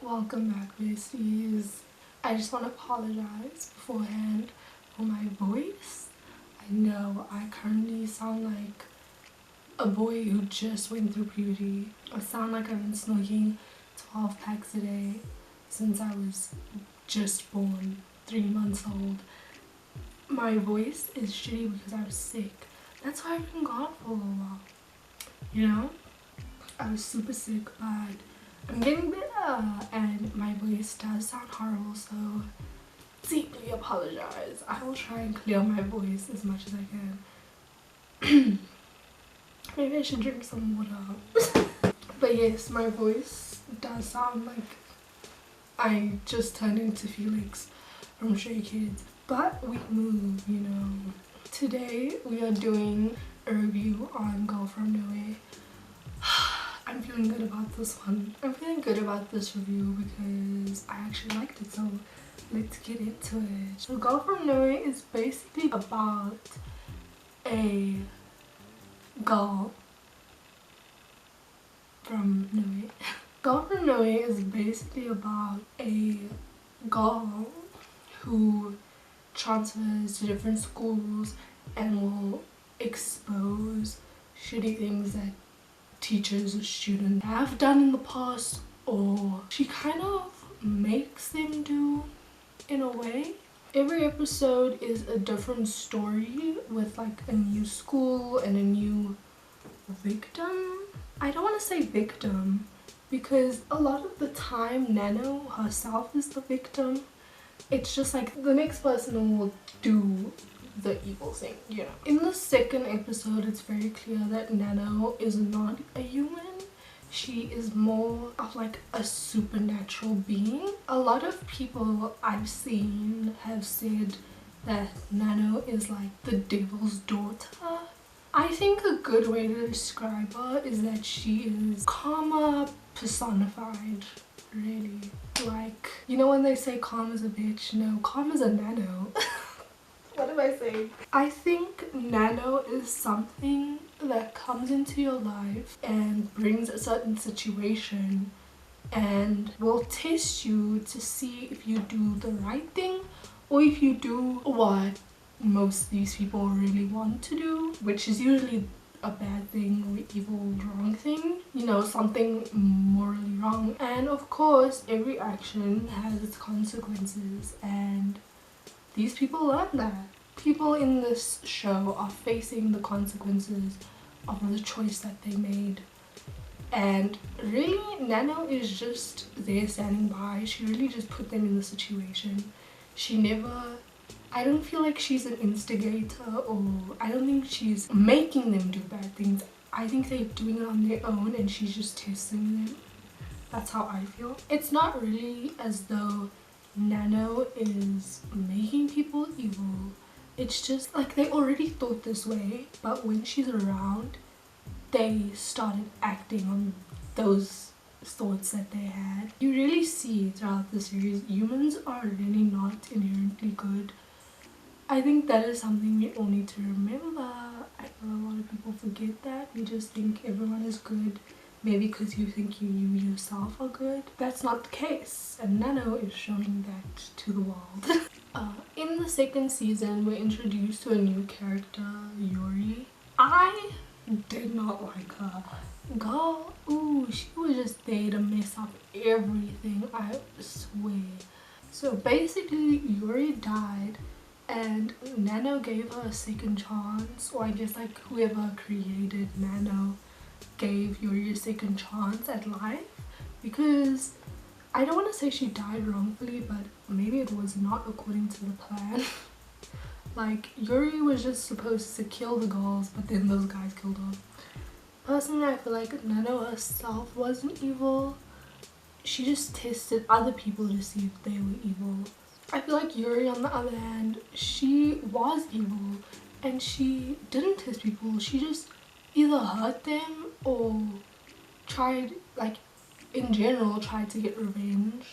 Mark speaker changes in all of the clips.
Speaker 1: Welcome back, besties. I just want to apologize beforehand for my voice. I know I currently sound like a boy who just went through puberty. I sound like I've been smoking 12 packs a day since I was just born, 3 months old. My voice is shitty because I was sick. That's why I've been gone for a little while. You know? I was super sick, but I'm getting better and my voice does sound horrible, so deeply apologize. I will try and clear my voice as much as I can. Maybe I should drink some water. But yes, my voice does sound like I just turned into Felix from Stray Kids. But we move, you know. Today we are doing a review on Girl From Nowhere. I'm feeling good about this one. I'm feeling good about this review because I actually liked it, so let's get into it. So Girl From Nowhere is basically about a girl from nowhere. Girl From Nowhere is basically about a girl who transfers to different schools and will expose shitty things that teachers or students have done in the past, or she kind of makes them do in a way. Every episode is a different story with like a new school and a new victim. I don't want to say victim because a lot of the time Nano herself is the victim. It's just like the next person will do the evil thing, you know. In the second episode, it's very clear that Nano is not a human. She is more of like a supernatural being. A lot of people I've seen have said that Nano is like the devil's daughter. I think a good way to describe her is that she is karma personified, really. Like, you know when they say karma's a bitch? No, karma's a nano. What am I saying? I think Nano is something that comes into your life and brings a certain situation and will test you to see if you do the right thing or if you do what most of these people really want to do, which is usually a bad thing or evil wrong thing, you know, something morally wrong. And of course every action has its consequences, and these people learn that. People in this show are facing the consequences of the choice that they made. And really, Nano is just there standing by. She really just put them in the situation. She never... I don't feel like she's an instigator, or I don't think she's making them do bad things. I think they're doing it on their own and she's just testing them. That's how I feel. It's not really as though Nano is making people evil. It's just like they already thought this way, but when she's around, they started acting on those thoughts that they had. You really see throughout the series, humans are really not inherently good. I think that is something we all need to remember. I know a lot of people forget that. We just think everyone is good, maybe because you think you yourself are good. That's not the case, and Nano is showing that to the world. In the second season, we're introduced to a new character, Yuri. I did not like her. Girl, ooh, she was just there to mess up everything, I swear. So basically, Yuri died and Nano gave her a second chance, or I guess like whoever created Nano gave Yuri a second chance at life, because I don't want to say she died wrongfully, but maybe it was not according to the plan. Like, Yuri was just supposed to kill the girls, but then those guys killed her. Personally, I feel like Nano herself wasn't evil. She just tested other people to see if they were evil. I feel like Yuri, on the other hand, she was evil and she didn't test people. She just either hurt them or tried, like, in general, tried to get revenge.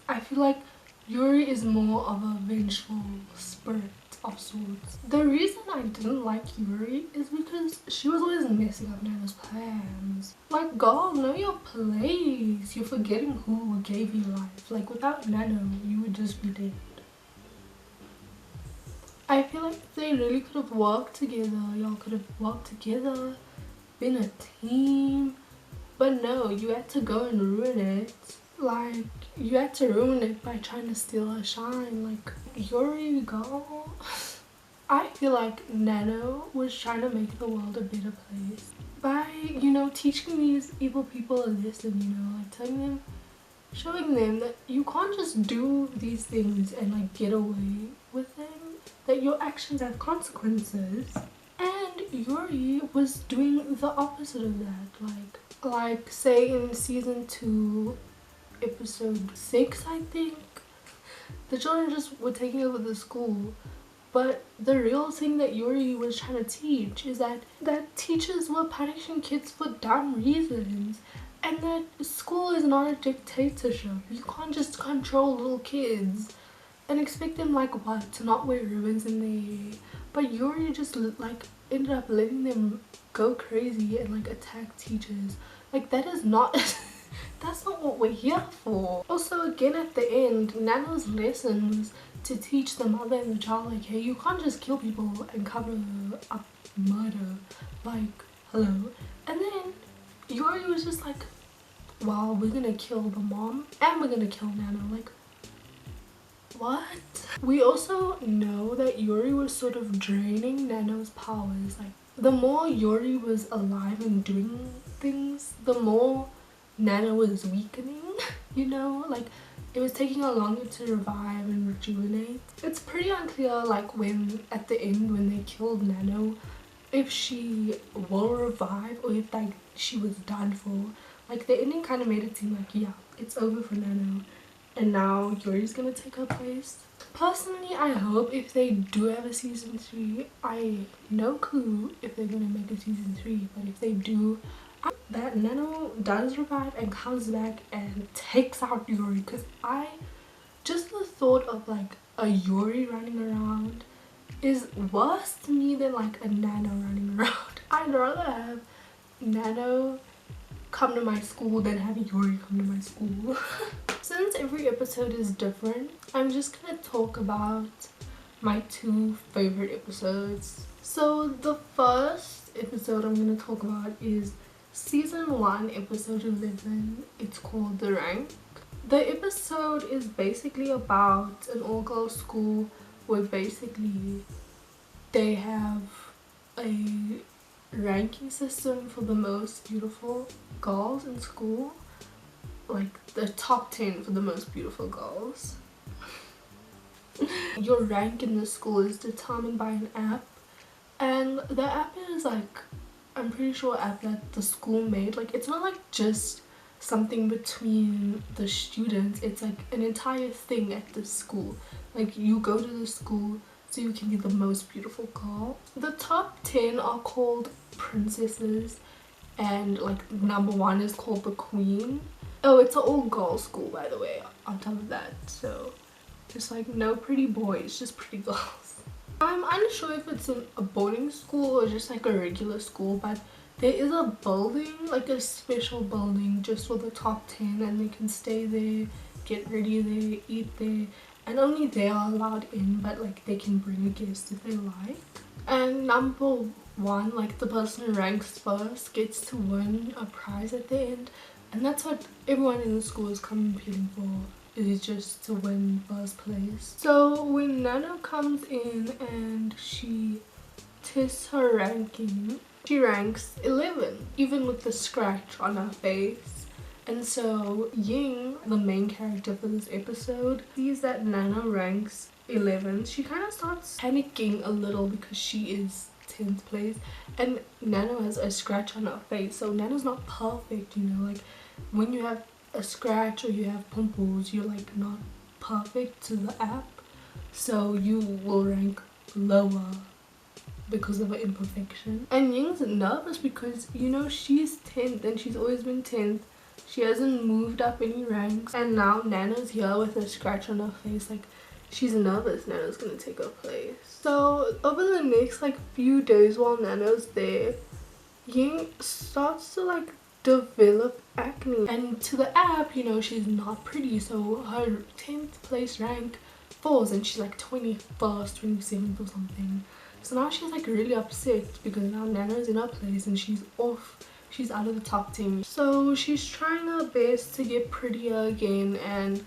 Speaker 1: I feel like Yuri is more of a vengeful spirit. of sorts. The reason I didn't like Yuri is because she was always messing up Nano's plans. Like, girl, know your place. You're forgetting who gave you life. Like, without Nano, you would just be dead. I feel like they really could have worked together. Y'all could have worked together, been a team. But no, you had to go and ruin it. Like, you had to ruin it by trying to steal her shine. Like, Yuri, girl. I feel like Nano was trying to make the world a better place by, you know, teaching these evil people a lesson, you know, like telling them, showing them that you can't just do these things and like get away with them, that your actions have consequences. And Yuri was doing the opposite of that. Like say in season 2 episode 6, I think, the children just were taking over the school. But the real thing that Yuri was trying to teach is that teachers were punishing kids for dumb reasons, and that school is not a dictatorship. You can't just control little kids and expect them, like, what, to not wear ribbons in their hair. But Yuri just like ended up letting them go crazy and like attack teachers. Like, that is not that's not what we're here for. Also, again, at the end, Nano's lesson was to teach the mother and the child, like, hey, you can't just kill people and cover up murder. Like, hello. And then Yuri was just like, well, we're gonna kill the mom and we're gonna kill Nano. Like, what? We also know that Yuri was sort of draining Nano's powers. Like, the more Yuri was alive and doing things, the more Nano was weakening, you know? Like, it was taking her longer to revive and rejuvenate. It's pretty unclear, like, when, at the end, when they killed Nano, if she will revive or if, like, she was done for. Like, the ending kind of made it seem like, yeah, it's over for Nano, and now Yuri's gonna take her place. Personally, I hope if they do have a season 3, I no clue if they're gonna make a season 3, but if they do, that Nano does revive and comes back and takes out Yuri, because just the thought of like a Yuri running around is worse to me than like a Nano running around. I'd rather have Nano come to my school than have Yuri come to my school. Since every episode is different, I'm just gonna talk about my 2 favorite episodes. So the first episode I'm gonna talk about is season 1, episode 11. It's called The Rank. The episode is basically about an all-girls school where basically they have a ranking system for the most beautiful girls in school. Like, the top 10 for the most beautiful girls. Your rank in the school is determined by an app, and the app is like, I'm pretty sure, app that the school made. Like, it's not like just something between the students, it's like an entire thing at the school. Like, you go to the school so you can be the most beautiful girl. The top 10 are called princesses, and like number 1 is called the queen. Oh, it's an all-girls school, by the way, on top of that, so just like no pretty boys, just pretty girls. I'm unsure if it's a boarding school or just like a regular school, but there is a building, like a special building just for the top 10, and they can stay there, get ready there, eat there, and only they are allowed in, but like they can bring a guest if they like. And number 1, like the person who ranks first, gets to win a prize at the end, and that's what everyone in the school is competing for, is just to win first place. So when Nano comes in and she tests her ranking, she ranks 11, even with the scratch on her face. And so Ying, the main character for this episode, sees that Nano ranks 11. She kind of starts panicking a little because she is 10th place and Nano has a scratch on her face. So Nano's not perfect, you know, like when you have a scratch or you have pimples, you're like not perfect to the app, so you will rank lower because of an imperfection. And Ying's nervous because, you know, she's 10th and she's always been 10th. She hasn't moved up any ranks, and now Nano's here with a scratch on her face. Like, she's nervous Nano's gonna take her place. So over the next like few days while Nano's there, Ying starts to like develop acne, and to the app, you know, she's not pretty, so her 10th place rank falls and she's like 21st, 27th or something. So now she's like really upset because now Nano's in her place and she's off, she's out of the top 10. So she's trying her best to get prettier again, and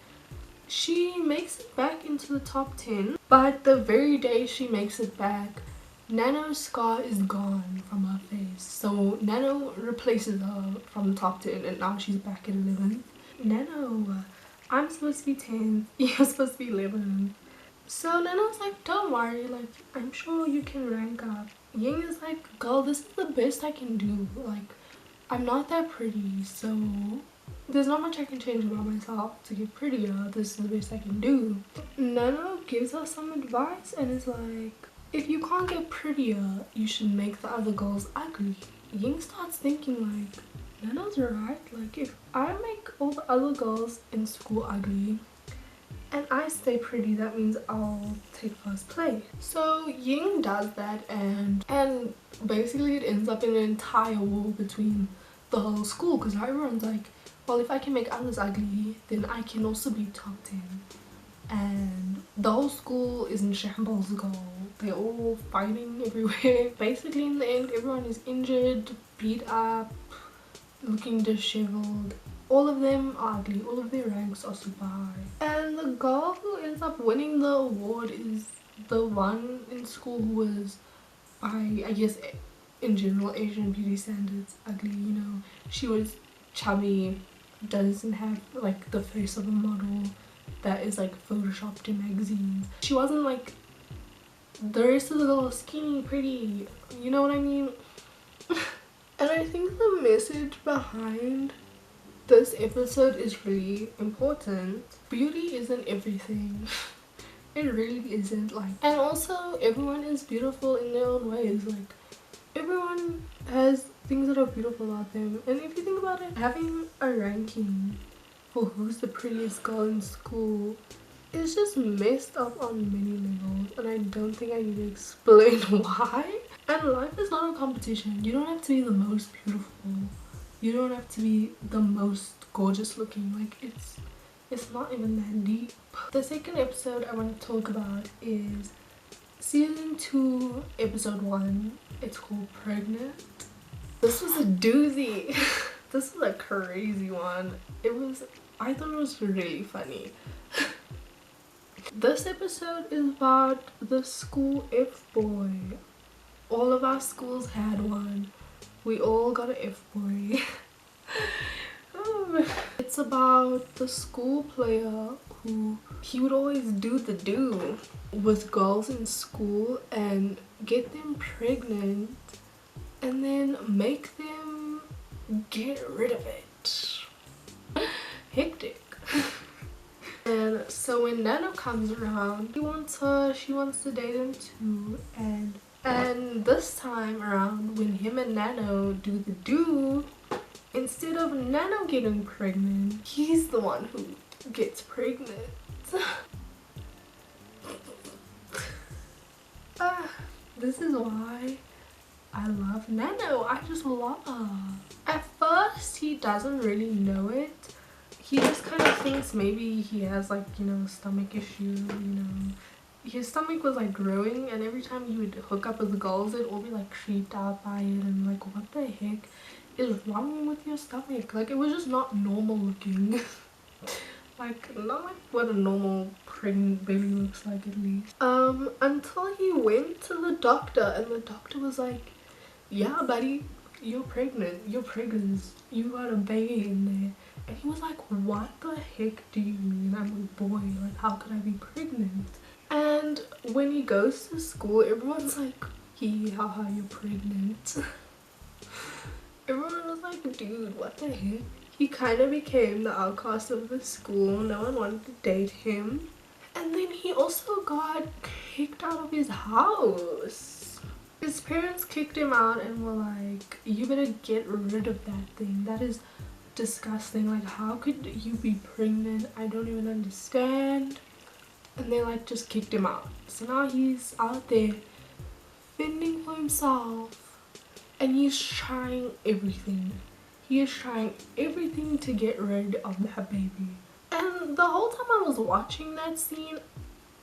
Speaker 1: she makes it back into the top 10. But the very day she makes it back, Nano's scar is gone from her face. So Nano replaces her from the top 10 and now she's back at 11th. Nano, I'm supposed to be 10th, you're supposed to be 11th. So Nano's like, don't worry, like, I'm sure you can rank up. Ying is like, girl, this is the best I can do. Like, I'm not that pretty, so there's not much I can change about myself to get prettier. This is the best I can do. Nano gives her some advice and is like, if you can't get prettier, you should make the other girls ugly. Ying starts thinking like, Nano's right. Like, if I make all the other girls in school ugly and I stay pretty, that means I'll take first place. So Ying does that, and basically it ends up in an entire war between the whole school, because everyone's like, well, if I can make others ugly, then I can also be top 10. And the whole school is in shambles, girl. They're all fighting everywhere. Basically in the end, everyone is injured, beat up, looking disheveled. All of them are ugly, all of their ranks are super high. And the girl who ends up winning the award is the one in school who was, I guess in general Asian beauty standards, ugly, you know. She was chubby, doesn't have like the face of a model that is like photoshopped in magazines. She wasn't like the rest of the girls, skinny, pretty, you know what I mean? And I think the message behind this episode is really important. Beauty isn't everything. It really isn't. Like, and also everyone is beautiful in their own ways. Like, everyone has things that are beautiful about them. And if you think about it, having a ranking for who's the prettiest girl in school is just messed up on many levels, and I don't think I need to explain why. And life is not a competition. You don't have to be the most beautiful, you don't have to be the most gorgeous looking. Like, it's not even that deep. The second episode I want to talk about is season 2 episode 1. It's called Pregnant. This was a doozy. This was a crazy one. I thought it was really funny. This episode is about the school F-boy. All of our schools had one. We all got an F-boy. It's about the school player who, he would always do the do with girls in school and get them pregnant and then make them get rid of it. Hectic. And so when Nano comes around, he wants her, she wants to date him too, and this time around when him and Nano do the do, instead of Nano getting pregnant, he's the one who gets pregnant. This is why I love Nano. I just love her. At first he doesn't really know it. He just kind of thinks maybe he has like, you know, stomach issue, you know. His stomach was like growing, and every time he would hook up with girls, they'd all be like creeped out by it and like, what the heck is wrong with your stomach? Like, it was just not normal looking. Like, not like what a normal pregnant baby looks like, at least. Until he went to the doctor, and the doctor was like, yeah buddy, you're pregnant, you got a baby in there. And he was like, what the heck do you mean? I'm a boy, like, how could I be pregnant? And when he goes to school, everyone's like, haha, you're pregnant. Everyone was like, dude, what the heck? He kind of became the outcast of the school. No one wanted to date him. And then he also got kicked out of his house. His parents kicked him out and were like, you better get rid of that thing. That is disgusting. Like, how could you be pregnant? I don't even understand. and they like just kicked him out. So now he's out there fending for himself, and he's trying everything. He is trying everything to get rid of that baby. And the whole time I was watching that scene,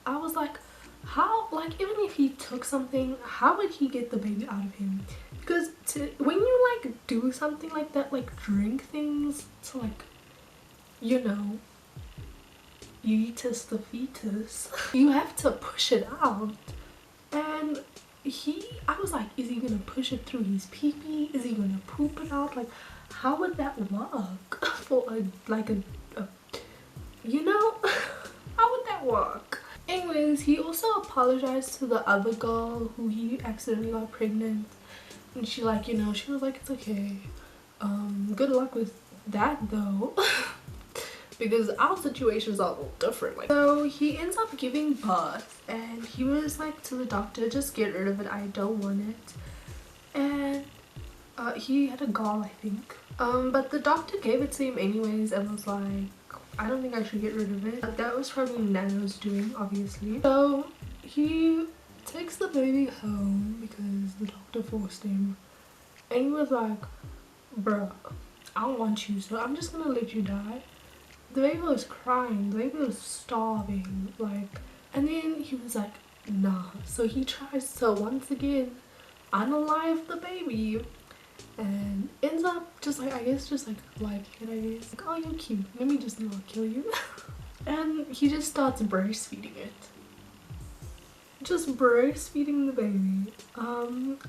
Speaker 1: I was like, how, like, even if he took something, how would he get the baby out of him? Because when you like do something like that, like drink things to like, you know, uterus the fetus, you have to push it out. And I was like, is he gonna push it through his pee-pee? Is he gonna poop it out? Like, how would that work for a you know? How would that work? Anyways, he also apologized to the other girl who he accidentally got pregnant, and she like, you know, she was like, it's okay, good luck with that though. Because our situations are a little different. Like, so he ends up giving birth, and he was like to the doctor, just get rid of it, I don't want it. And he had a gall, I think, but the doctor gave it to him anyways and was like, I don't think I should get rid of it. That was probably Nano's doing, obviously. So he takes the baby home because the doctor forced him, and he was like, bruh, I don't want you, so I'm just gonna let you die. The baby was crying, the baby was starving, like, and then he was like, nah. So he tries to once again unalive the baby, and ends up just like, I guess just like liking it, I guess. Like, oh, you're cute, let me just not kill you. And he just starts breastfeeding it. Just breastfeeding the baby.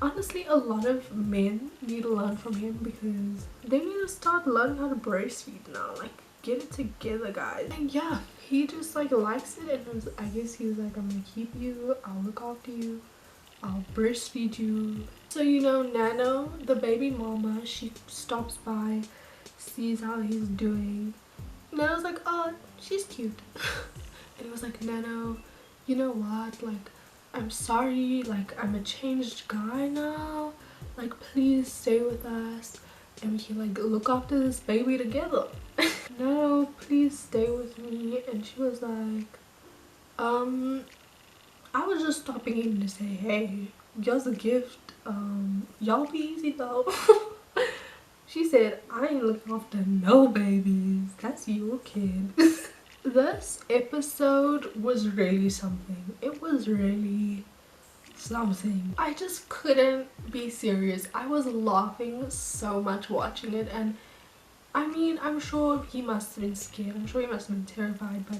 Speaker 1: Honestly, a lot of men need to learn from him, because they need to start learning how to breastfeed now. Like, get it together, guys. And yeah, he just like likes it, and I guess he was like, I'm gonna keep you, I'll look after you, I'll breastfeed you. So, you know, Nano, the baby mama, she stops by, sees how he's doing. Nano's like, oh, she's cute. And he was like, Nano, you know what, like, I'm sorry, like, I'm a changed guy now, like, please stay with us and we can like look after this baby together. No, please stay with me. And she was like, I was just stopping in to say, hey, y'all's a gift, y'all be easy though. She said, I ain't looking after no babies, that's your kid. This episode was really something. It was really something. I just couldn't be serious. I was laughing so much watching it, and I mean, I'm sure he must have been scared, I'm sure he must have been terrified, but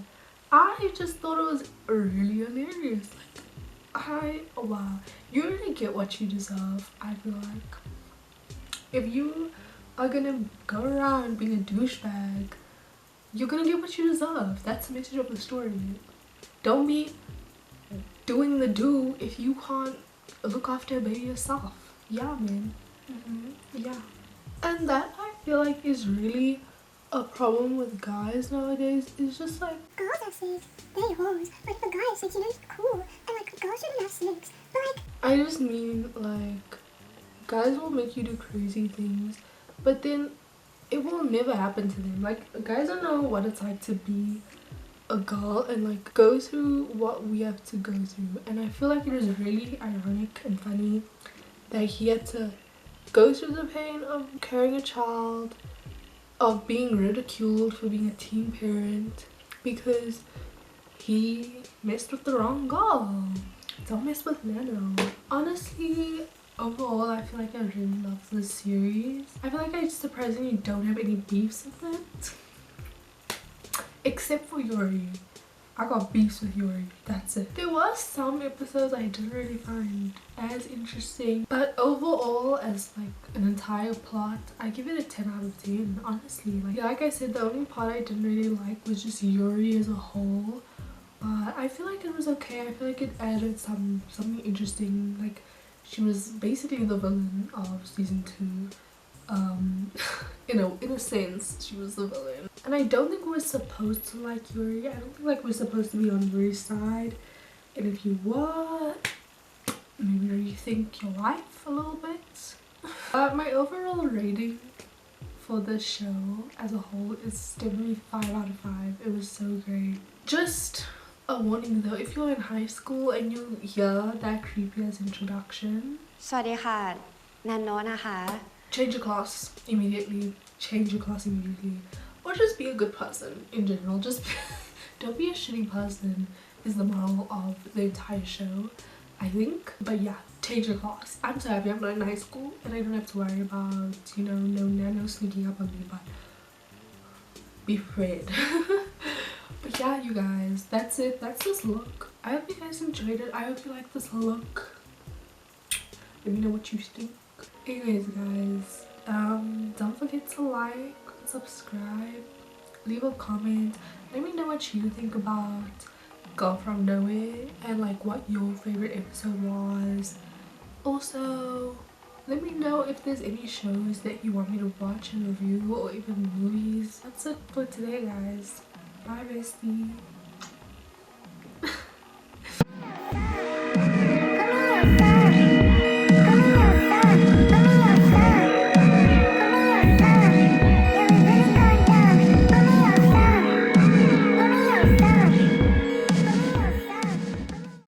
Speaker 1: I just thought it was really hilarious. Like, wow, you really get what you deserve. I feel like if you are gonna go around being a douchebag, you're gonna get what you deserve. That's the message of the story. Don't be doing the do if you can't look after a baby yourself. Yeah, man. Yeah. And that, I feel like, is really a problem with guys nowadays. It's just like,
Speaker 2: girls have snakes, they hoes. Like, if a guy has snakes, you know, he's cool. And like, girls shouldn't have snakes. But like,
Speaker 1: I just mean, like, guys will make you do crazy things, but then it will never happen to them. Like, guys don't know what it's like to be a girl and like go through what we have to go through. And I feel like it is really ironic and funny that he had to go through the pain of carrying a child, of being ridiculed for being a teen parent, because he messed with the wrong girl. Don't mess with Nano. Honestly, overall, I feel like I really love this series. I feel like I surprisingly don't have any beefs with it. Except for Yuri. I got beefs with Yuri, that's it. There were some episodes I didn't really find as interesting, but overall, as like an entire plot, I give it a 10 out of 10, honestly. Like I said, the only part I didn't really like was just Yuri as a whole, but I feel like it was okay. I feel like it added something interesting. Like, she was basically the villain of season 2. In a sense, she was the villain. And I don't think we're supposed to like Yuri. I don't think like we're supposed to be on Yuri's side. And if you were, maybe rethink your life a little bit. My overall rating for this show as a whole is definitely 5 out of 5. It was so great. Just A warning though, if you're in high school and you hear that creepy as introduction,
Speaker 3: สวัสดีค่ะนันโนะนะคะ
Speaker 1: change your class immediately. Change your class immediately. Or just be a good person in general. Just don't be a shitty person is the moral of the entire show, I think. But yeah, change your class. I'm so happy I'm not in high school and I don't have to worry about, you know, no nano sneaking up on me, but be prepared. But yeah, you guys, that's it. That's this look. I hope you guys enjoyed it. I hope you like this look. Let me know what you think. Anyways, guys, don't forget to like, subscribe, leave a comment. Let me know what you think about Girl From Nowhere and like what your favorite episode was. Also, let me know if there's any shows that you want me to watch and review or even movies. That's it for today, guys. Bye, bestie.
Speaker 2: Come here,